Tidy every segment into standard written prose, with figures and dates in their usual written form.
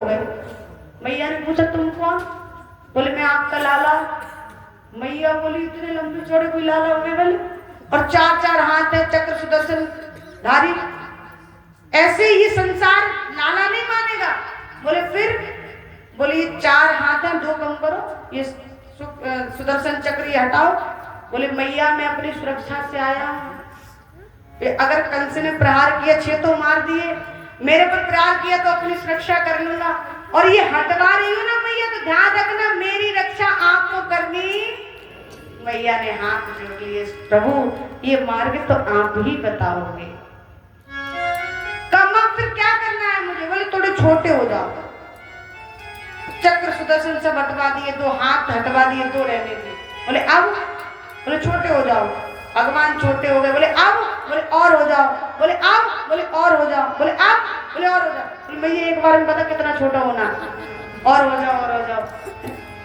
मैया ने पूछा तुम कौन? बोले मैं आपका लाला। मैया बोली इतने लंबे चौड़े कोई लाला हुए बोले, और चार चार हाथ है, चक्र सुदर्शन धारी, ऐसे ये संसार लाला नहीं मानेगा। बोले फिर? बोले ये चार हाथ है, दो कम करो, ये सुदर्शन चक्र ये हटाओ। बोले मैया मैं अपनी सुरक्षा से आया हूं, अगर कंस ने प्रहार किया 6 तो मार दिए, मेरे पर प्रहार किया तो अपनी सुरक्षा कर लूंगा, और ये हटवा रही हूं ना मैया, तो ध्यान रखना मेरी रक्षा आपको करनी। मैया ने हाथ जोड़ लिए, प्रभु ये मार्ग तो आप ही बताओगे। कम फिर क्या करना है मुझे? बोले थोड़े छोटे हो जाओ। चक्र सुदर्शन सब हटवा दिए, 2 हाथ हटवा दिए, 2 रहने दिए। बोले अब? बोले छोटे हो जाओ। भगवान छोटे हो गए। बोले अब? बोले और हो जाओ। बोले अब? बोले और हो जाओ। बोले अब? बोले और हो जाओ। बोले मैया एक बार में पता कितना छोटा होना, और हो जाओ और हो जाओ,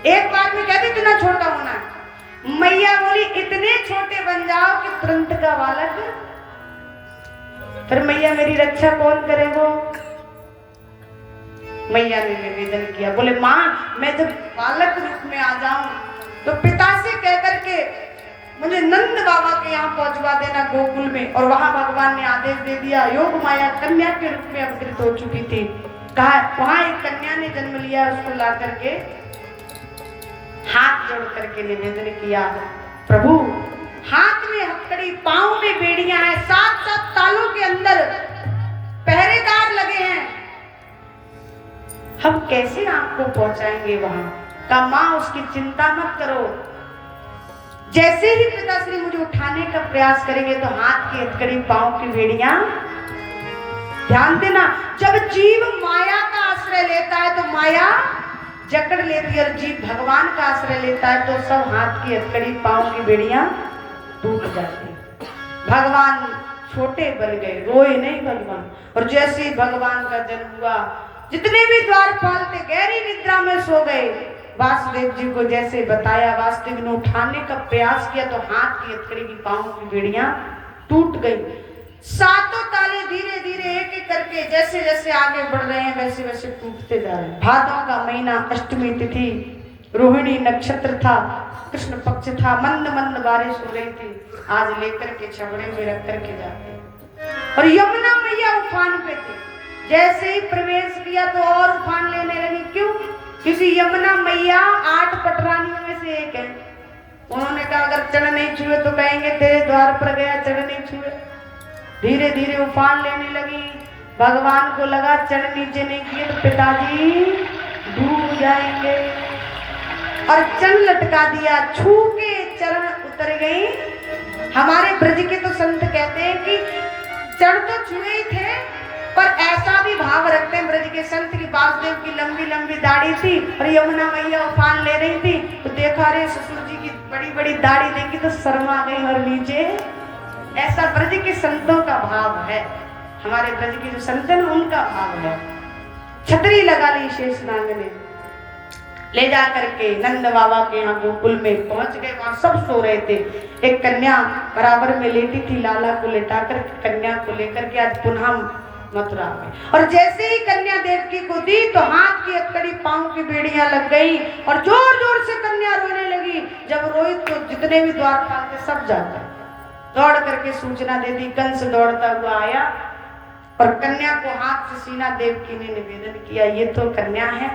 एक बार में कहते कितना छोटा होना है। मैया बोली इतने छोटे बन जाओ कि तुरंत का बालक। फिर मैया मेरी रक्षा कौन करेगा? मैया ने निवेदन किया, बोले माँ मैं जब बालक रूप में आ जाऊं तो पिता से कहकर के मुझे नंद बाबा के यहाँ पहुंचवा देना गोकुल में। और वहां भगवान ने आदेश दे दिया, योग माया कन्या के रूप में अवतरित हो चुकी थी, कहा वहां एक कन्या ने जन्म लिया, उसको ला करके हाथ जोड़ करके निवेदन किया, प्रभु हाथ में हथकड़ी, पांव में बेड़ियां हैं, 7-7 तालों के अंदर पहरेदार लगे हैं, हम कैसे आपको पहुंचाएंगे वहां? का मां उसकी चिंता मत करो, जैसे ही पिताश्री मुझे उठाने का प्रयास करेंगे तो हाथ की हथकड़ी, पांव की बेड़ियां। ध्यान देना, जब जीव माया का आश्रय लेता है तो माया जकड़ लेती है, और जीव भगवान का आश्रय लेता है तो सब हाथ की हथकड़ी, पांव की बेड़ियां टूट जाती। भगवान छोटे बन गए, रोए नहीं भगवान। और जैसे ही भगवान का जन्म हुआ, जितने भी द्वारपाल थे गहरी निद्रा में सो गए। वासुदेव जी को जैसे बताया, वासुदेव ने उठाने का प्रयास किया तो हाथ की हथकड़ी की, पांव की बेड़ियां टूट गई। 7 ताले धीरे धीरे एक एक करके जैसे जैसे आगे बढ़ रहे हैं वैसे वैसे टूटते जा रहे हैं। भादों का महीना, अष्टमी तिथि, रोहिणी नक्षत्र था, कृष्ण पक्ष था, मंद मंद बारिश हो रही थी। आज लेकर के छबड़े में रख करके जाते, और यमुना मैया उफान पे थी। जैसे ही प्रवेश किया तो और उफान लेने लगी। क्यों? क्योंकि यमुना मैया 8 पटरानियों में से एक है। उन्होंने कहा अगर चरण नहीं छुए तो कहेंगे तेरे द्वार पर गया, चरण नहीं छुए। धीरे धीरे उफान लेने लगी। भगवान को लगा चरण नीचे नहीं किए तो पिताजी डूब जाएंगे, और चरण लटका दिया, छू के चरण उतर गई। हमारे ब्रज के तो संत कहते हैं कि चरण तो छुए ही थे, पर ऐसा भी भाव रखते हैं ब्रज के संत की, वासुदेव की लंबी लंबी दाढ़ी थी और यमुना मैया उफान ले रही थी, तो देखा रे ससुर जी की बड़ी बड़ी दाढ़ी देखी तो शर्मा गई और नीचे। ऐसा ब्रज के संतों का भाव है, हमारे ब्रज के जो संत हैं उनका भाव है। छतरी लगा ली शेषनाग ने, ले जा करके नंद बाबा के यहाँ गोकुल में पहुंच गए। वहां सब सो रहे थे। एक कन्या बराबर में लेटी थी, लाला को लेटा कर कन्या को लेकर के आज पुनः मथुरा में। और जैसे ही कन्या देवकी को दी तो हाथ की हथकड़ी, पांव की बेड़ियां लग गई, और जोर जोर से कन्या रोने लगी। जब रोई तो जितने भी द्वारपाल थे सब जाकर दौड़ करके सूचना दे दी। कंस दौड़ता हुआ आया और कन्या को हाथ से सीना देवकी ने निवेदन किया, ये तो कन्या है,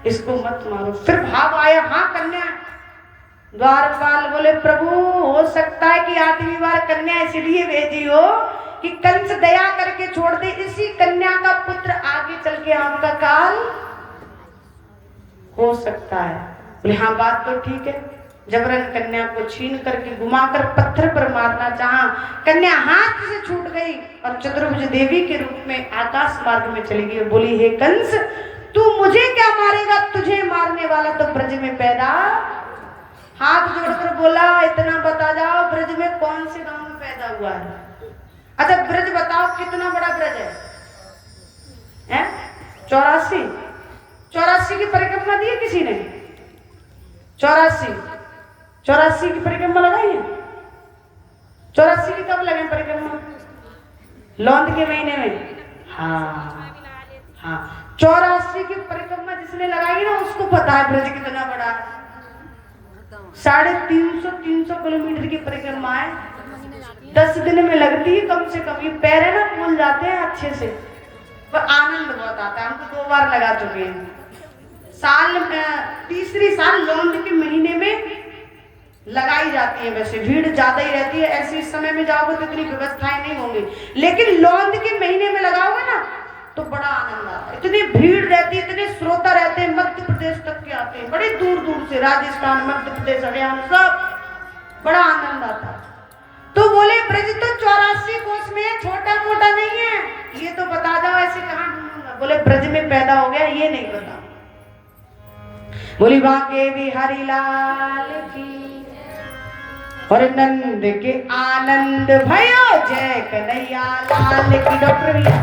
इसको मत मारो। फिर भाव आया, हाँ कन्या है। द्वारपाल बोले प्रभु हो सकता है कि 8वीं बार कन्या इसलिए भेजी हो कि कंस दया करके छोड़ दे, इसी कन्या का पुत्र आगे चल के आपका काल हो सकता है। बोले हाँ बात तो ठीक है। जबरन कन्या को छीन करके घुमाकर पत्थर पर मारना चाहा, कन्या हाथ से छूट गई और चतुर्भुज देवी के रूप में आकाश मार्ग में चली गई। बोली हे कंस तू मुझे क्या मारेगा, तुझे मारने वाला तो ब्रज में पैदा। हाथ जोड़कर बोला इतना बता जाओ ब्रज में कौन से गांव में पैदा हुआ है? अच्छा ब्रज बताओ कितना बड़ा ब्रज है? 84 की परिक्रमा दी है किसी ने? 84 की परिक्रमा लगाई है। 84 की कब लगे परिक्रमा? लौंद के महीने में। हाँ हाँ 84 की परिक्रमा उसको पता है ब्रज कितना बड़ा है। 350 किलोमीटर की परिक्रमा है, 10 दिन में लगती है कम से कम। ये पैर है ना फूल जाते हैं अच्छे से, पर आनंद बहुत आता है। हम तो 2 बार लगा चुके हैं। तीसरी साल लौंड के महीने में लगाई जाती है। वैसे भीड़ ज्यादा ही रहती है, ऐसे इस समय में जाओगे तो इतनी व्यवस्थाएं नहीं होंगी, लेकिन लौंड के महीने में लगाओगे ना तो बड़ा आनंद आता है। इतनी भीड़ रहती है, इतने श्रोता रहते हैं, मध्य प्रदेश तक के आते हैं, बड़े दूर दूर से, राजस्थान, मध्य प्रदेश, हरियाणा, सब बड़ा आनंद आता है। तो बोले ब्रज तो 84 कोस में है, छोटा मोटा नहीं है, ये तो बता जाओ, ऐसे कहां ढूंढूंगा। बोले ब्रज में पैदा हो गया, ये नहीं बता। बोली बांके बिहारी लाल की और नंद के आनंद भयो, जय कन्हैया लाल की। डॉक्टर भैया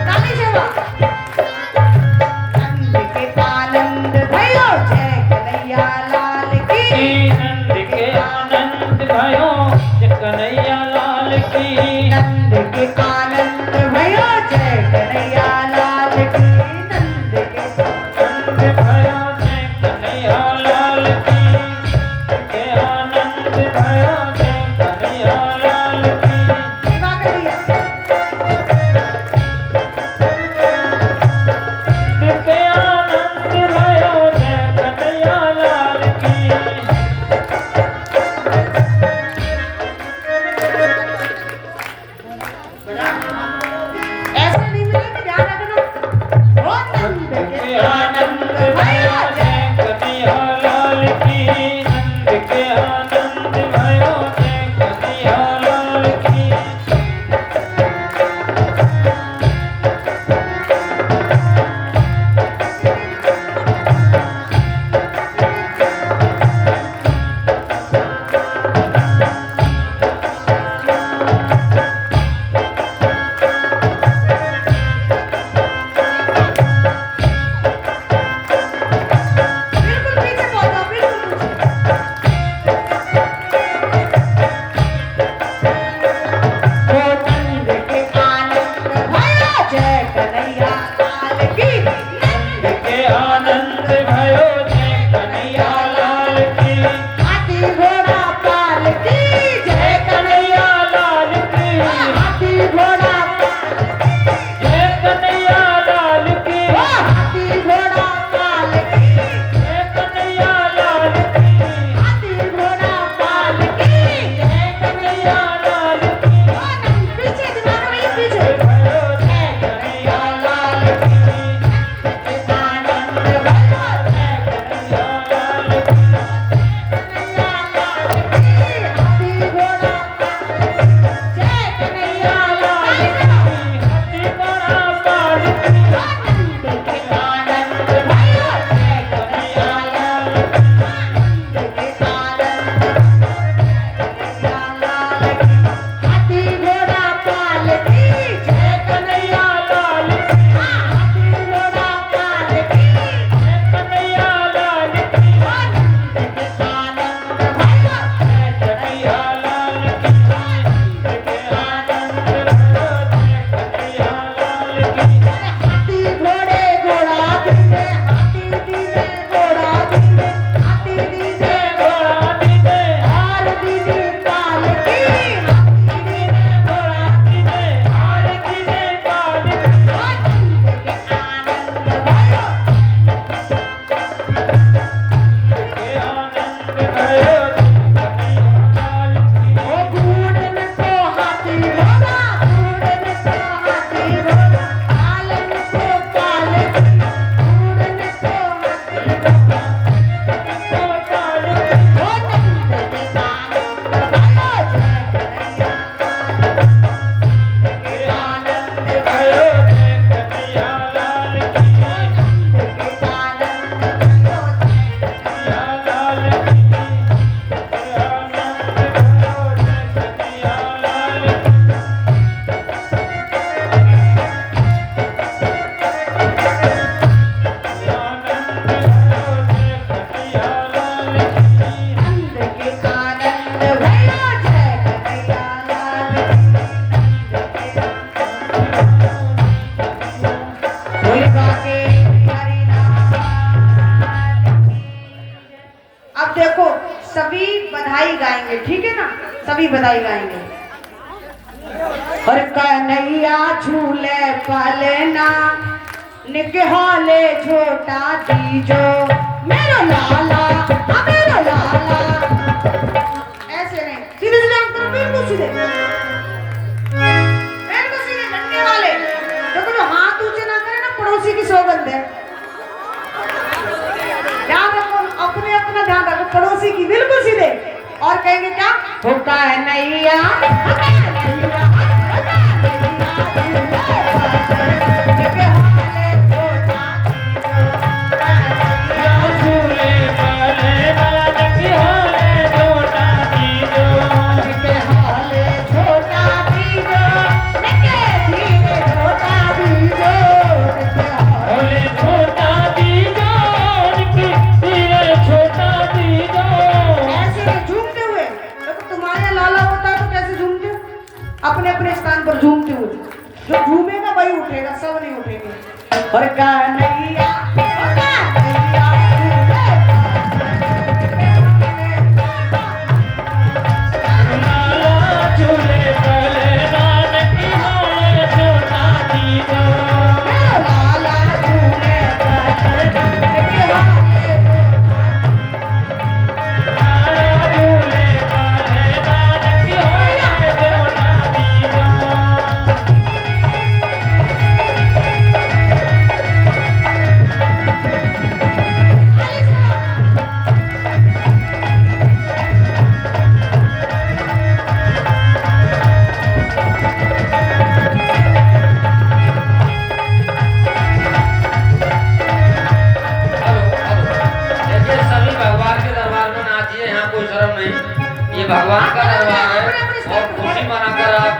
ताली सेवा। नंद के आनंद भयो, जय कन्हैया लाल की। नंद के आनंद भयो, जय कन्हैया लाल की। नंद के आनंद भयो, जय कन्हैया लाल की। नंद के आनंद भयो, जय कन्हैया लाल की। के आनंद भयो, जय कन्हैया लाल की। सेवा करिए। के आनंद भयो, जय कन्हैया लाल की। ऐसे नहीं मिलेगा, ध्यान रखना। ओ नंद के आनंद भयो, जय कन्हैया लाल की। नंद के आनंद भयो, जय कन्हैया लाल की। बिल्कुल पीछे पहुंचो, बिल्कुल पीछे। ओ नंद के आनंद भयो, जय कन्हैया लाल की। नंद के आनंद भयो, जय कन्हैया लाल की। हाथी घोड़ा पाल की, जय कन्हैया लाल की। हाथी घोड़ा जय कन्हैया लाल की। हाथी घोड़ा पाल की, जय कन्हैया लाल की। हाथी घोड़ा पाल की, जय कन्हैया लाल की। ओ नंद पीछे, दिमाग में ये पीछे। भयो, जय कन्हैया लाल की। आनंद भयो, जय कन्हैया लाल की। हाथी घोड़ा जय कन्हैया लाल की। हाथी घोड़ा पाल की। नंद के आनंद भयो, जय कन्हैया लाल की। नंद के आनंद कन्हैया लाल की। हाथी घोड़ा पाल की, जय कन्हैया लाल की। हाथी घोड़ा पाल की। जय कन्हैया लाल की। नंद के आनंद भयो, जय कन्हैया लाल की। के आनंद भयो, जय कन्हैया लाल की। हाथी घोड़े घोड़ा दीने, हाथी दीने घोड़ा दीने, हाथी दीने घोड़ा दीने। हार दीने पाल की। हाथी दीने घोड़ा दीने। हार दीने पाल की। नंद के आनंद भयो, के आनंद भयो, कन्हैया लाल की। ओ घूड़न को हाथी घोड़ा, घूड़न को हाथी घोड़ा, पालन को पाल की। घूड़न को हाथी घोड़ा, को पाल की। ओ नंद के आनंद भयो, जय कन्हैया के आनंद भयो, जय कन्हैया लाल की। के आनंद भयो, कन्हैया लाल की। के आनंद भयो, जय कन्हैया लाल की। आनंद भयो, जय कन्हैया लाल की। नंद के आनंद भयो, जय कन्हैया लाल की। बोल बाके हरि बधाई गाएंगे, ठीक है ना? सभी बधाई गाएंगे। और कन्हैया झूले पलना निकहाले छोटा दीजो मेरो लाला, मेरो लाला। ऐसे नहीं, सीधे सीधे आप करो, बिल्कुल सीधे, बिल्कुल सीधे डंडे वाले। देखो जो हाथ ऊंचे ना करे ना, पड़ोसी की सौगंध है। ध्यान रखो, अपने अपना ध्यान रखो, पड़ोसी की, बिल्कुल सीधे। और कहेंगे क्या? होता है नैया अपने अपने स्थान पर झूमते हुए। जो झूमेगा वही उठेगा, सब नहीं उठेंगे। और कन्हैया भगवान का दरबार है और खुशी मनाकर आप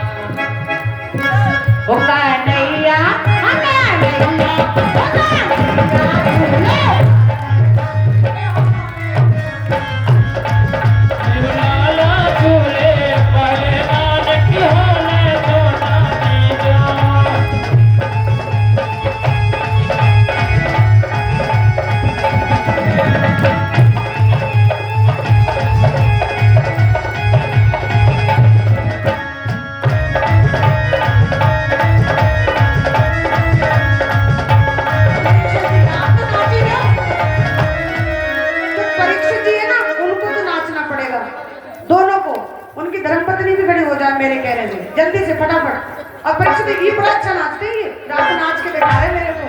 मेरे कहने से जल्दी से फटाफट। और परीक्षा ये बड़ा अच्छा नाचते हैं, ये रात नाच के दिखा रहे मेरे को।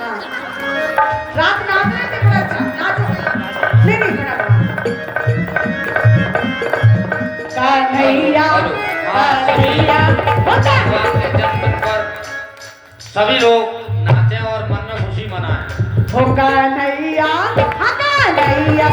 हाँ, रात नाच रहे थे, बड़ा अच्छा नाचो। नहीं नहीं फटाफट। कन्हैया कन्हैया भगवान के जन्मदिन पर सभी लोग नाचें और मन में खुशी मनाएं। हो कन्हैया, हाँ कन्हैया।